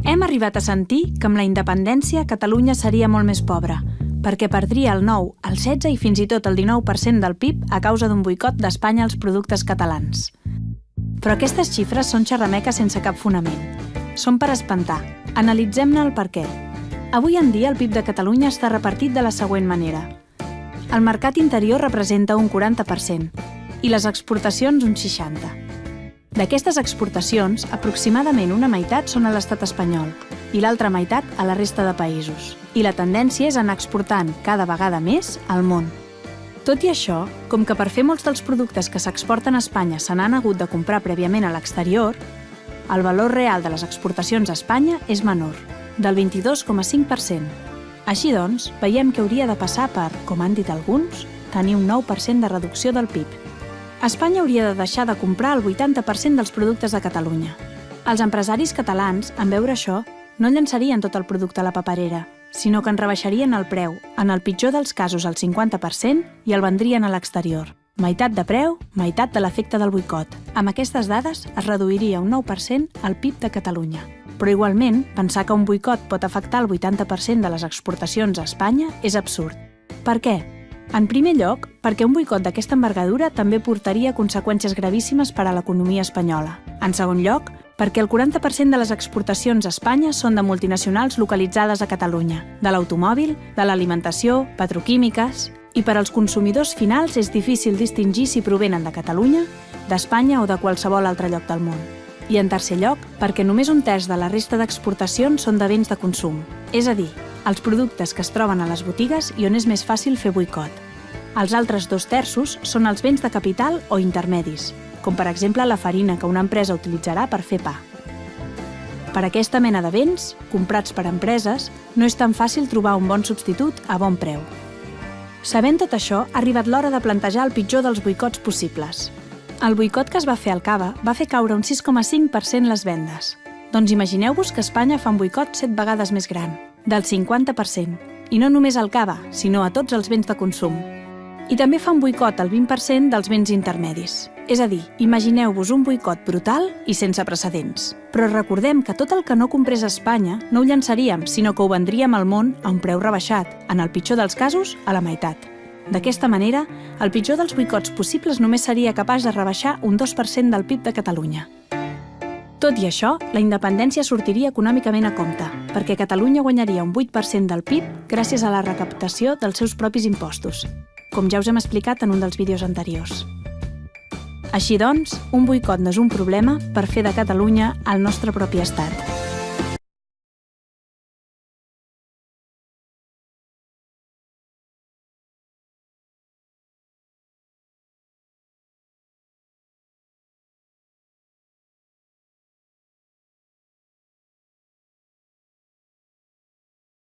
Hem arribat a sentir que amb la independència Catalunya seria molt més pobra, perquè perdria el 9, el 16 i fins i tot el 19% del PIB a causa d'un boicot d'Espanya als productes catalans. Però aquestes xifres són xerrameques sense cap fonament. Són per espantar. Analitzem-ne el perquè. Avui en dia el PIB de Catalunya està repartit de la següent manera. El mercat interior representa un 40% i les exportacions un 60%. D'aquestes exportacions, aproximadament una meitat són a l'estat espanyol i l'altra meitat a la resta de països. I la tendència és anar exportant cada vegada més al món. Tot i això, com que per fer molts dels productes que s'exporten a Espanya se n'han hagut de comprar prèviament a l'exterior, el valor real de les exportacions a Espanya és menor, del 22,5%. Així doncs, veiem que hauria de passar per, com han dit alguns, tenir un 9% de reducció del PIB. Espanya hauria de deixar de comprar el 80% dels productes de Catalunya. Els empresaris catalans, en veure això, no llançarien tot el producte a la paperera, sinó que en rebaixarien el preu, en el pitjor dels casos al 50%, i el vendrien a l'exterior. Meitat de preu, meitat de l'efecte del boicot. Amb aquestes dades es reduiria un 9% el PIB de Catalunya. Però igualment, pensar que un boicot pot afectar el 80% de les exportacions a Espanya és absurd. Per què? En primer lloc, perquè un boicot d'aquesta envergadura també portaria conseqüències gravíssimes per a l'economia espanyola. En segon lloc, perquè el 40% de les exportacions a Espanya són de multinacionals localitzades a Catalunya, de l'automòbil, de l'alimentació, petroquímiques, i per als consumidors finals és difícil distingir si provenen de Catalunya, d'Espanya o de qualsevol altre lloc del món. I en tercer lloc, perquè només un terç de la resta d'exportacions són de béns de consum, és a dir, els productes que es troben a les botigues i on és més fàcil fer boicot. Els altres 2/3 són els béns de capital o intermedis, com per exemple la farina que una empresa utilitzarà per fer pa. Per aquesta mena de béns, comprats per empreses, no és tan fàcil trobar un bon substitut a bon preu. Sabent tot això, ha arribat l'hora de plantejar el pitjor dels boicots possibles. El boicot que es va fer al cava va fer caure un 6,5% les vendes. Doncs imagineu-vos que Espanya fa un boicot 7 vegades més gran, del 50%, i no només al cava, sinó a tots els béns de consum. I també fa un boicot al 20% dels béns intermedis. És a dir, imagineu-vos un boicot brutal i sense precedents. Però recordem que tot el que no comprés a Espanya no ho llançaríem, sinó que ho vendríem al món a un preu rebaixat, en el pitjor dels casos, a la meitat. D'aquesta manera, el pitjor dels boicots possibles només seria capaç de rebaixar un 2% del PIB de Catalunya. Tot i això, la independència sortiria econòmicament a compte, perquè Catalunya guanyaria un 8% del PIB gràcies a la recaptació dels seus propis impostos, com ja us hem explicat en un dels vídeos anteriors. Així doncs, un boicot no és un problema per fer de Catalunya el nostre propi estat.